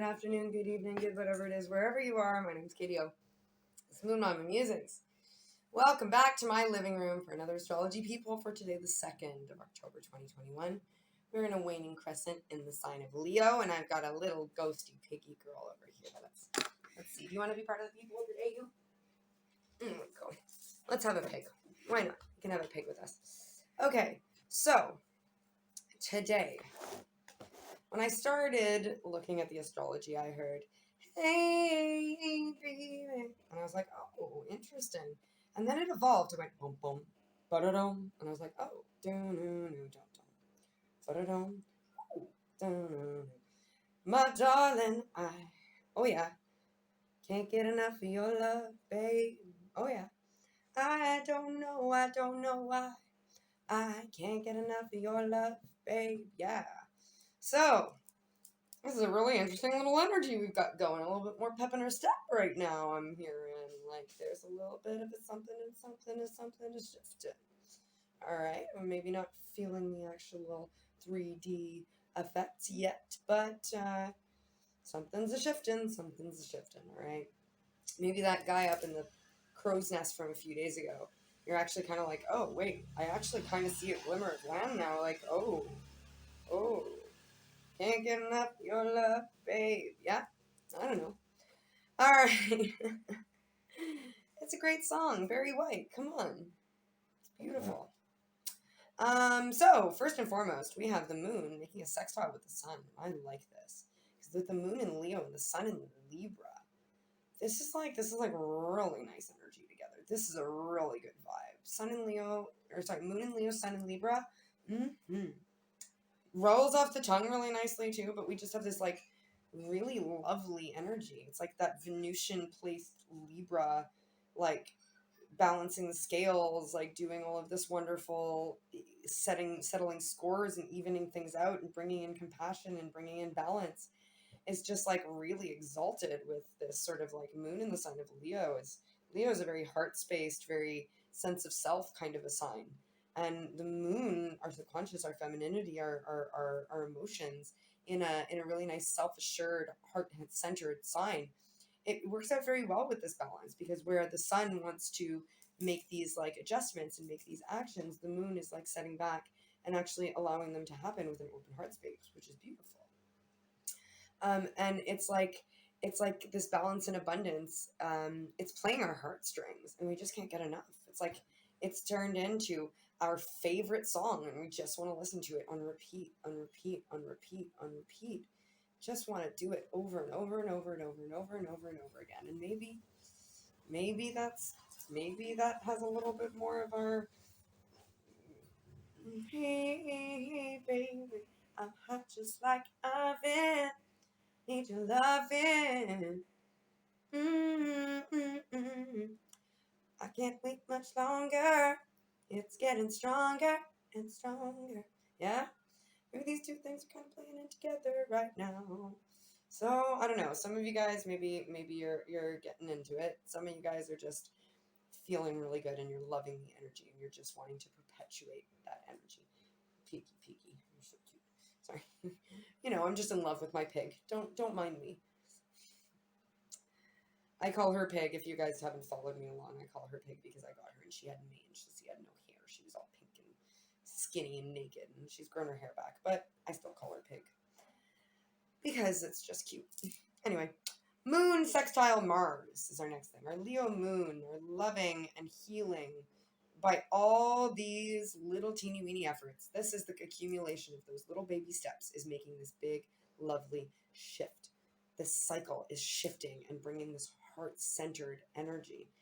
good afternoon, good evening, good whatever it is, wherever you are. My name's Katie O. It's Moon Mama Musings. Welcome back to my living room for another Astrology Peephole for today, the 2nd of October, 2021. We're in a waning crescent in the sign of Leo, and I've got a little ghosty piggy girl over here. Let's see. Do you want to be part of the Peephole today, you? Let's go. Let's have a pig. Why not? You can have a pig with us. Okay, so today, when I started looking at the astrology, I heard, "Hey, baby," and I was like, "Oh, interesting." And then it evolved. It went boom, boom, ba-da-dum, and I was like, "Oh, dum-dum-dum-dum, ba-da-dum, dum-dum-dum. My darling, oh yeah, can't get enough of your love, babe. Oh yeah, I don't know why I can't get enough of your love, babe. Yeah." So this is a really interesting little energy we've got going. A little bit more pep in our step right now, I'm hearing. Like there's a little bit of a something is shifting. Alright, we're maybe not feeling the actual 3D effects yet, but something's a shifting, alright? Maybe that guy up in the crow's nest from a few days ago, you're actually kind of like, oh, wait, I actually kind of see a glimmer of land now. Like, oh. Can't get enough of your love, babe. Yeah? I don't know. Alright. It's a great song. Barry White. Come on. It's beautiful. So, first and foremost, we have the moon making a sextile with the sun. I like this. Because with the moon in Leo and the sun in Libra, this is like really nice energy together. This is a really good vibe. Moon in Leo, sun in Libra. Rolls off the tongue really nicely too, but we just have this like really lovely energy. It's like that Venusian placed Libra, like balancing the scales, like doing all of this wonderful settling scores and evening things out and bringing in compassion and bringing in balance. Is just like really exalted with this sort of like moon in the sign of Leo. Leo is a very heart-spaced, very sense of self kind of a sign. And the moon, our subconscious, our femininity, our emotions in a really nice self-assured, heart-centered sign. It works out very well with this balance because where the sun wants to make these like adjustments and make these actions, the moon is like setting back and actually allowing them to happen with an open heart space, which is beautiful. And it's like this balance and abundance. It's playing our heartstrings, and we just can't get enough. It's like it's turned into our favorite song, and we just want to listen to it on repeat. Just want to do it over and over and over and over and over and over and over again. And maybe that has a little bit more of our hey baby, I'm hot just like oven. Need your loving. I can't wait much longer. It's getting stronger and stronger. Yeah? Maybe these two things are kind of playing in together right now. So, I don't know. Some of you guys, maybe you're getting into it. Some of you guys are just feeling really good and you're loving the energy and you're just wanting to perpetuate that energy. Peaky. You're so cute. Sorry. I'm just in love with my pig. Don't mind me. I call her Pig. If you guys haven't followed me along, I call her Pig because I got her and she had mange. She had no hair. She was all pink and skinny and naked, and she's grown her hair back, but I still call her Pig because it's just cute. Anyway, Moon sextile Mars is our next thing. Our Leo moon, our loving and healing by all these little teeny weeny efforts. This is the accumulation of those little baby steps is making this big, lovely shift. This cycle is shifting and bringing this heart-centered energy.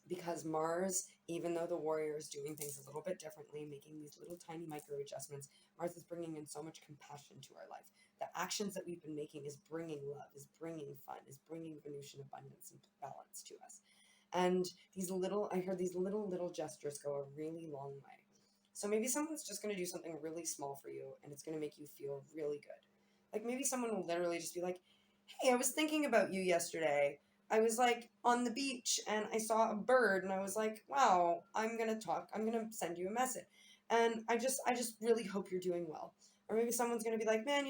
Because Mars, even though the warrior is doing things a little bit differently, making these little tiny micro adjustments, Mars is bringing in so much compassion to our life. The actions that we've been making is bringing love, is bringing fun, is bringing Venusian abundance and balance to us. And I heard these little gestures go a really long way. So maybe someone's just going to do something really small for you and it's going to make you feel really good. Like maybe someone will literally just be like, "Hey, I was thinking about you yesterday. I was like on the beach and I saw a bird and I was like, wow, I'm going to send you a message. And I just really hope you're doing well." Or maybe someone's going to be like, "Man,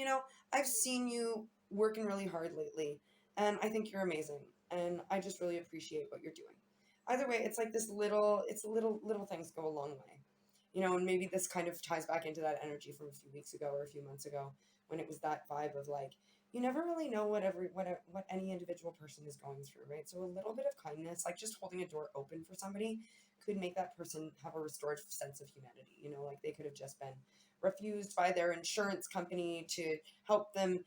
I've seen you working really hard lately, and I think you're amazing, and I just really appreciate what you're doing. Either way, it's like this little, it's little things go a long way, you know. And maybe this kind of ties back into that energy from a few weeks ago or a few months ago, when it was that vibe of like, you never really know what any individual person is going through, right? So a little bit of kindness, like just holding a door open for somebody, could make that person have a restored sense of humanity. You know, like they could have just been refused by their insurance company to help them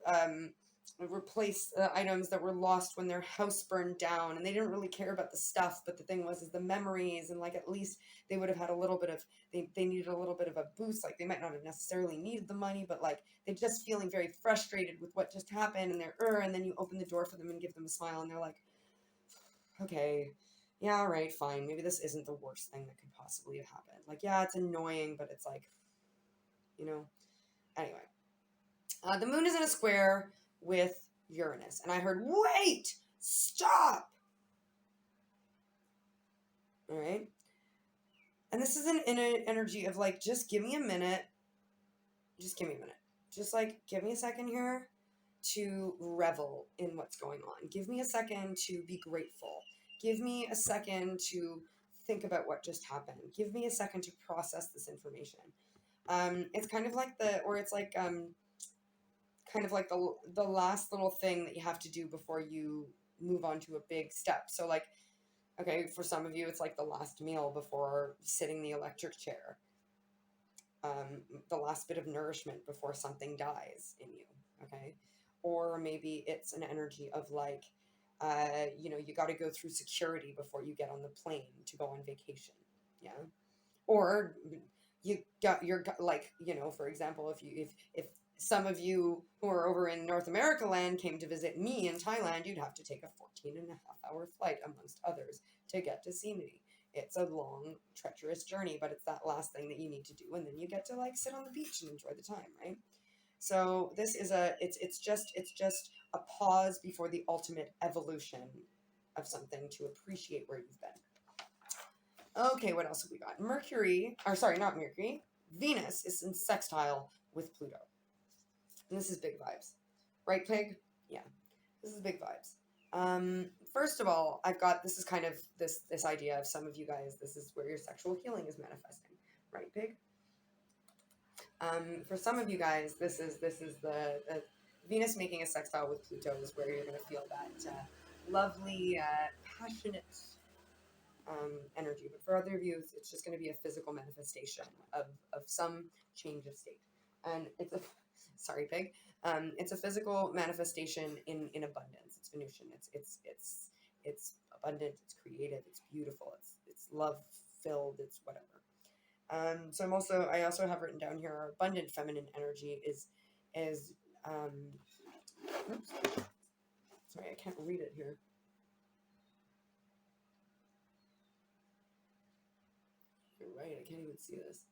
um, replace items that were lost when their house burned down, and they didn't really care about the stuff, but the thing was is the memories, and like at least they would have had a little bit of, they needed a little bit of a boost. Like they might not have necessarily needed the money, but like they're just feeling very frustrated with what just happened, and and then you open the door for them and give them a smile, and they're like, okay, yeah, all right, fine, maybe this isn't the worst thing that could possibly have happened. Like, yeah, it's annoying, but it's like, you know. Anyway, the moon is in a square with Uranus, and I heard, wait, stop. All right, and this is in an energy of like, just give me a minute, just give me a minute, just like give me a second here to revel in what's going on. Give me a second to be grateful. Give me a second to think about what just happened. Give me a second to process this information. It's kind of like it's like kind of like the last little thing that you have to do before you move on to a big step. So like, okay, for some of you, it's like the last meal before sitting the electric chair, the last bit of nourishment before something dies in you. Okay, or maybe it's an energy of like, you know, you got to go through security before you get on the plane to go on vacation. Yeah, or you're like, you know, for example, if some of you who are over in North America land came to visit me in Thailand, you'd have to take a 14.5 hour flight amongst others to get to see me. It's a long, treacherous journey, but it's that last thing that you need to do, and then you get to like sit on the beach and enjoy the time, right? So this is it's just a pause before the ultimate evolution of something, to appreciate where you've been. Okay, what else have we got? Mercury, or sorry, not Mercury. Venus is in sextile with Pluto. And this is big vibes. Right, Pig? Yeah, this is big vibes. First of all, I've got, this is kind of this idea of some of you guys, this is where your sexual healing is manifesting. Right, Pig? For some of you guys, this is the Venus making a sextile with Pluto is where you're going to feel that lovely, passionate energy. But for other of you, it's just going to be a physical manifestation of some change of state. And it's a, sorry, Pig. It's a physical manifestation in abundance. It's Venusian. It's abundant. It's creative. It's beautiful. It's love filled. It's whatever. So I also have written down here, our abundant feminine energy is oops, sorry, I can't read it here. You're right, I can't even see this.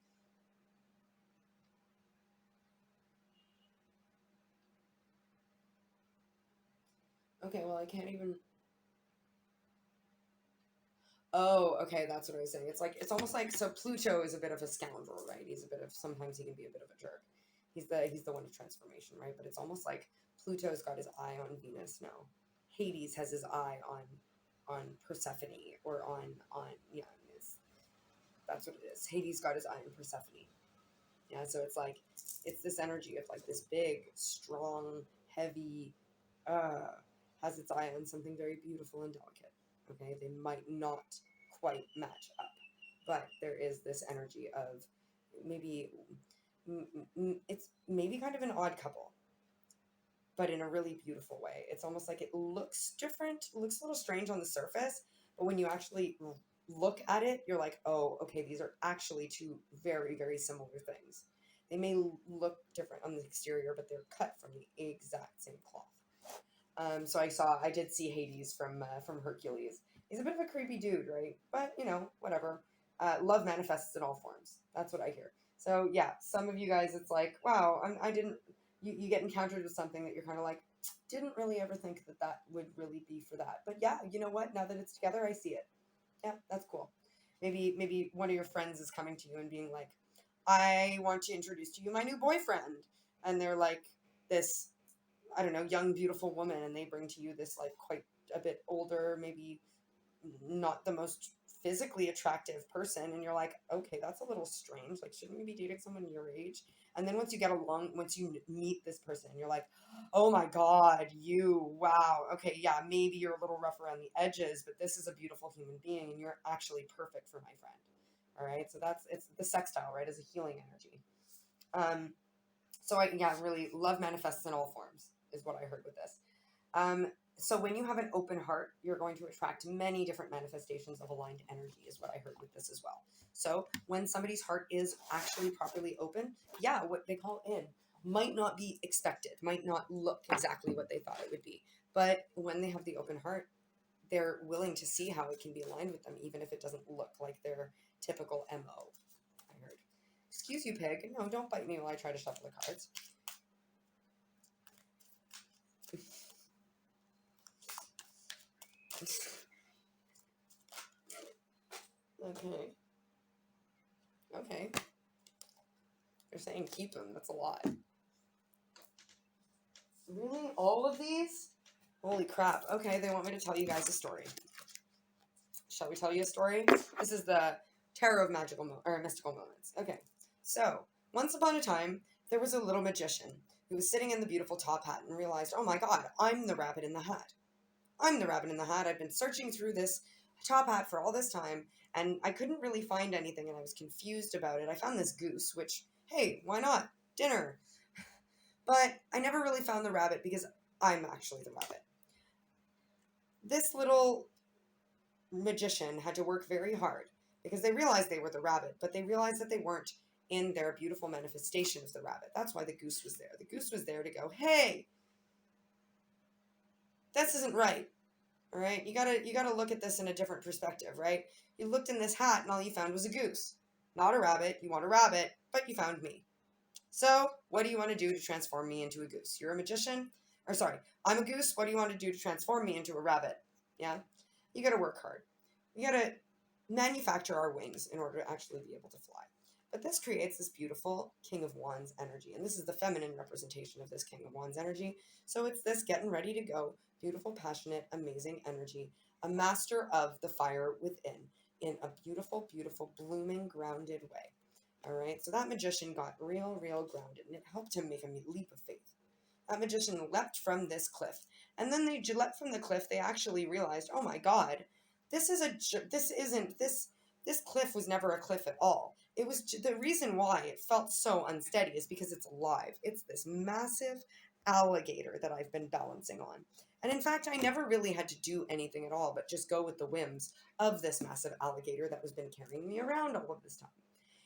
Okay, well, I can't even. Oh, okay, that's what I was saying. It's like, it's almost like, so Pluto is a bit of a scoundrel, right? He's a bit of, sometimes he can be a bit of a jerk. He's the one of transformation, right? But it's almost like Pluto's got his eye on Venus now. Hades has his eye on Persephone, or on yeah, that's what it is. Hades got his eye on Persephone. Yeah, so it's like, it's this energy of like this big, strong, heavy, uh, has its eye on something very beautiful and delicate. Okay, they might not quite match up, but there is this energy of maybe, it's maybe kind of an odd couple, but in a really beautiful way. It's almost like it looks different, looks a little strange on the surface, but when you actually look at it, you're like, oh, okay, these are actually two very, very similar things. They may look different on the exterior, but they're cut from the exact same cloth. So I did see Hades from Hercules. He's a bit of a creepy dude, right? But you know, whatever. Love manifests in all forms. That's what I hear. So yeah, some of you guys, it's like, wow, I didn't. You get encountered with something that you're kind of like, didn't really ever think that would really be for that. But yeah, you know what? Now that it's together, I see it. Yeah, that's cool. Maybe one of your friends is coming to you and being like, I want to introduce to you my new boyfriend, and they're like this I don't know, young, beautiful woman, and they bring to you this like quite a bit older, maybe not the most physically attractive person, and you're like, okay, that's a little strange. Like, shouldn't you be dating someone your age? And then once you get along, once you meet this person, you're like, oh my God, wow. Okay, yeah, maybe you're a little rough around the edges, but this is a beautiful human being, and you're actually perfect for my friend. All right, so it's the sextile, right, as a healing energy. So I really love manifests in all forms is what I heard with this. So when you have an open heart, you're going to attract many different manifestations of aligned energy is what I heard with this as well. So when somebody's heart is actually properly open, what they call in might not be expected, might not look exactly what they thought it would be. But when they have the open heart, they're willing to see how it can be aligned with them, even if it doesn't look like their typical MO. I heard. Excuse you, pig. No, don't bite me while I try to shuffle the cards. Okay. They're saying keep them. That's a lot. Really? All of these? Holy crap. Okay, they want me to tell you guys a story. Shall we tell you a story? This is the Tarot of Mystical Moments. Okay. So, once upon a time, there was a little magician who was sitting in the beautiful top hat and realized, oh my God, I'm the rabbit in the hat. I'm the rabbit in the hat. I've been searching through this top hat for all this time, and I couldn't really find anything, and I was confused about it. I found this goose, which, hey, why not? Dinner. But I never really found the rabbit because I'm actually the rabbit. This little magician had to work very hard because they realized they were the rabbit, but they realized that they weren't in their beautiful manifestation of the rabbit. That's why the goose was there. The goose was there to go, hey, this isn't right. All right, you gotta look at this in a different perspective, right? You looked in this hat and all you found was a goose, not a rabbit. You want a rabbit, but you found me. So what do you want to do to transform me into a goose? You're a magician, or sorry, I'm a goose. What do you want to do to transform me into a rabbit? Yeah, you gotta work hard. We gotta manufacture our wings in order to actually be able to fly. But this creates this beautiful King of Wands energy, and this is the feminine representation of this King of Wands energy. So it's this getting ready to go, beautiful, passionate, amazing energy, a master of the fire within in a beautiful, beautiful, blooming, grounded way. All right, so that magician got real grounded, and it helped him make a leap of faith. That magician leapt from this cliff, and then they leapt from the cliff. They actually realized, oh my God, this cliff was never a cliff at all. It was the reason why it felt so unsteady is because it's alive. It's this massive alligator that I've been balancing on. And in fact, I never really had to do anything at all but just go with the whims of this massive alligator that has been carrying me around all of this time.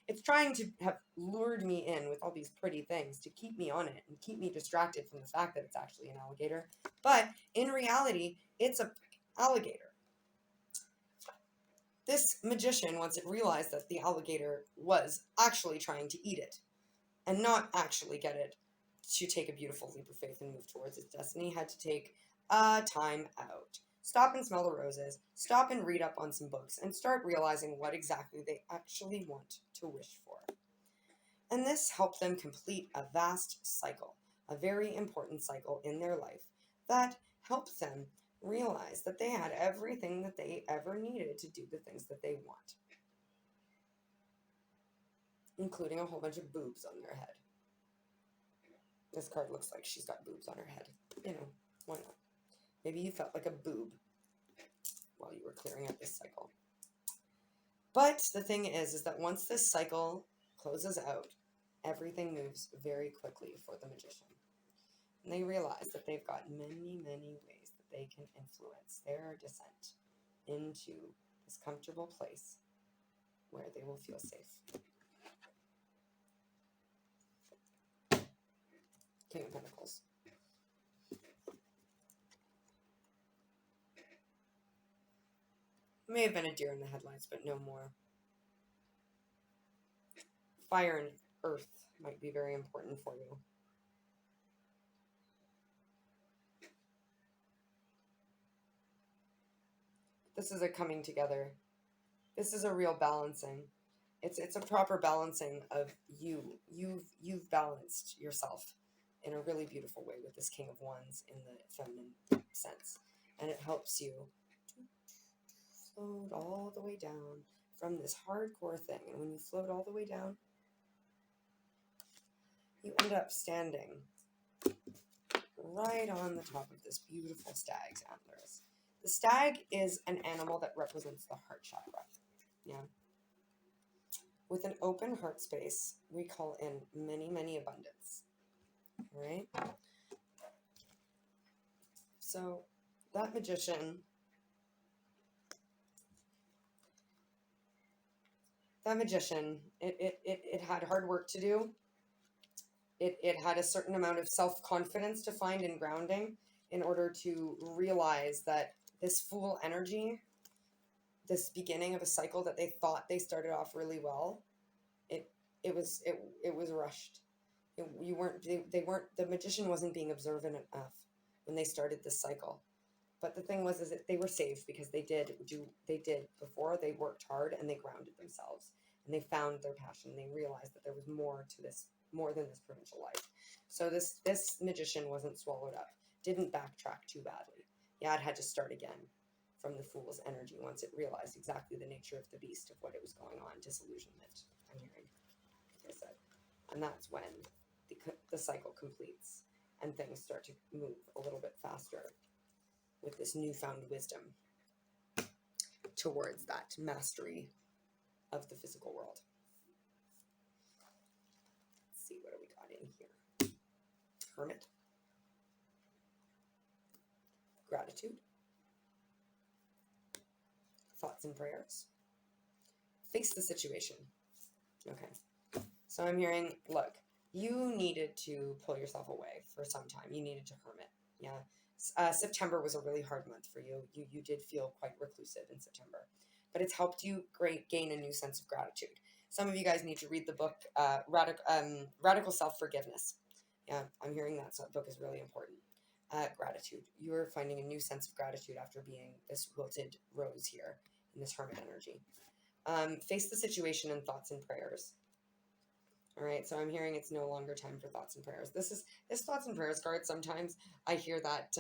It's trying to have lured me in with all these pretty things to keep me on it and keep me distracted from the fact that it's actually an alligator. But in reality, it's an alligator. This magician, once it realized that the alligator was actually trying to eat it and not actually get it to take a beautiful leap of faith and move towards its destiny, had to take a time out. Stop and smell the roses, stop and read up on some books, and start realizing what exactly they actually want to wish for. And this helped them complete a vast cycle, a very important cycle in their life that helped them realize that they had everything that they ever needed to do the things that they want, including a whole bunch of boobs on their head. This card looks like she's got boobs on her head. You know, why not? Maybe you felt like a boob while you were clearing out this cycle. But the thing is that once this cycle closes out, everything moves very quickly for the magician. And they realize that they've got many ways that they can influence their descent into this comfortable place where they will feel safe. King of Pentacles. May have been a deer in the headlights, but no more. Fire and earth might be very important for you. This is a coming together. This is a real balancing. It's a proper balancing of you. You've balanced yourself in a really beautiful way with this King of Wands in the feminine sense. And it helps you to float all the way down from this hardcore thing. And when you float all the way down, you end up standing right on the top of this beautiful stag's antlers. The stag is an animal that represents the heart chakra. Yeah. With an open heart space, we call in many, many abundance. All right? So that magician, it had hard work to do. It had a certain amount of self-confidence to find and grounding in order to realize that this Fool energy, this beginning of a cycle that they thought they started off really well, it was rushed. The magician wasn't being observant enough when they started this cycle. But the thing was, is that they were safe because they did before. They worked hard and they grounded themselves and they found their passion. They realized that there was more to this, more than this provincial life. So this magician wasn't swallowed up, didn't backtrack too badly. Yeah, it had to start again from the Fool's energy once it realized exactly the nature of the beast, of what it was going on, disillusionment, I'm hearing, like I said. And that's when the cycle completes and things start to move a little bit faster with this newfound wisdom towards that mastery of the physical world. Let's see, what do we got in here? Hermit. Gratitude. Thoughts and prayers. Face the situation. Okay. So I'm hearing, look, you needed to pull yourself away for some time. You needed to hermit. Yeah. September was a really hard month for you. You did feel quite reclusive in September, but it's helped you gain a new sense of gratitude. Some of you guys need to read the book, Radical Self-Forgiveness. Yeah, I'm hearing that book is really important. Gratitude. You're finding a new sense of gratitude after being this wilted rose here in this hermit energy. Face the situation in thoughts and prayers. All right, so I'm hearing it's no longer time for thoughts and prayers. This thoughts and prayers card. Sometimes I hear that.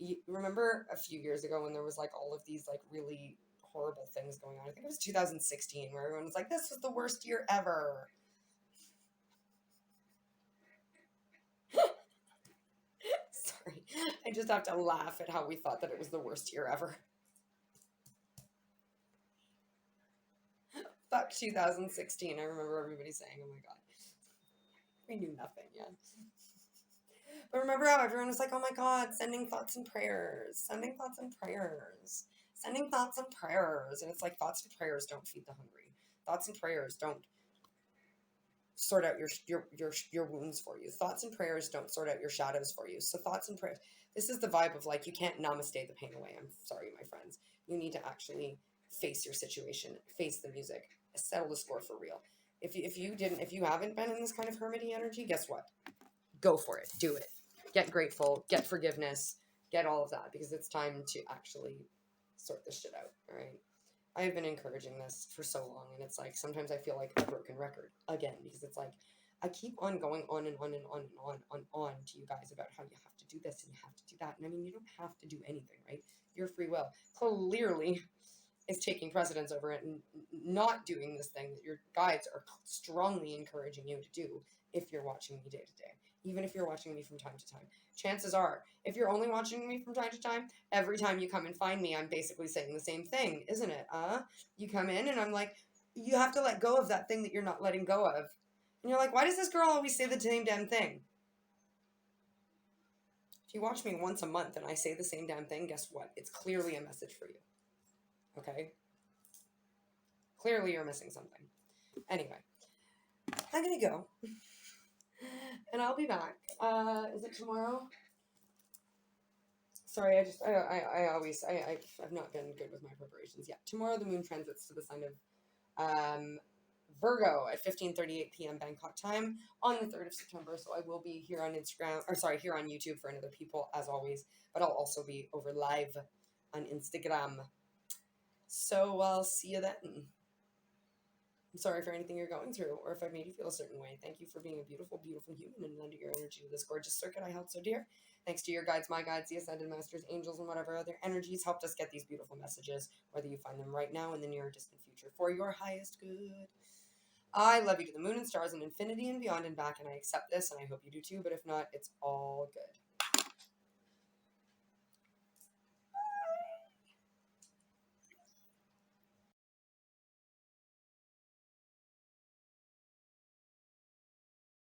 You remember a few years ago when there was like all of these like really horrible things going on? I think it was 2016 where everyone was like, "This was the worst year ever." Sorry, I just have to laugh at how we thought that it was the worst year ever. Fuck 2016. I remember everybody saying, "Oh my god, we knew nothing." Yeah. But remember how everyone was like, "Oh my god, sending thoughts and prayers, sending thoughts and prayers, sending thoughts and prayers." And it's like, thoughts and prayers don't feed the hungry. Thoughts and prayers don't sort out your wounds for you. Thoughts and prayers don't sort out your shadows for you. So thoughts and prayers, this is the vibe of like, you can't namaste the pain away. I'm sorry, my friends. You need to actually face your situation, face the music, settle the score for real. If you haven't been in this kind of hermity energy, guess what? Go for it. Do it. Get grateful, get forgiveness, get all of that, because it's time to actually sort this shit out. All right. I have been encouraging this for so long, and it's like sometimes I feel like a broken record again, because it's like I keep on going on and on and on and on to you guys about how you have to do this and you have to do that. And I mean, you don't have to do anything, right? Your free will clearly is taking precedence over it and not doing this thing that your guides are strongly encouraging you to do if you're watching me day to day. Even if you're watching me from time to time. Chances are, if you're only watching me from time to time, every time you come and find me, I'm basically saying the same thing, isn't it? You come in and I'm like, you have to let go of that thing that you're not letting go of. And you're like, why does this girl always say the same damn thing? If you watch me once a month and I say the same damn thing, guess what? It's clearly a message for you. Okay? Clearly you're missing something. Anyway, I'm gonna go. And I'll be back. Is it tomorrow? Sorry, I've not been good with my preparations yet. Tomorrow the moon transits to the sign of Virgo at 15:38 p.m. Bangkok time on the 3rd of September. So I will be here on here on YouTube for another people as always, but I'll also be over live on Instagram. So I'll see you then. I'm sorry for anything you're going through, or if I made you feel a certain way. Thank you for being a beautiful, beautiful human and lending your energy to this gorgeous circuit I held so dear. Thanks to your guides, my guides, the Ascended Masters, angels, and whatever other energies helped us get these beautiful messages, whether you find them right now in the near or distant future, for your highest good. I love you to the moon and stars and infinity and beyond and back, and I accept this, and I hope you do too, but if not, it's all good.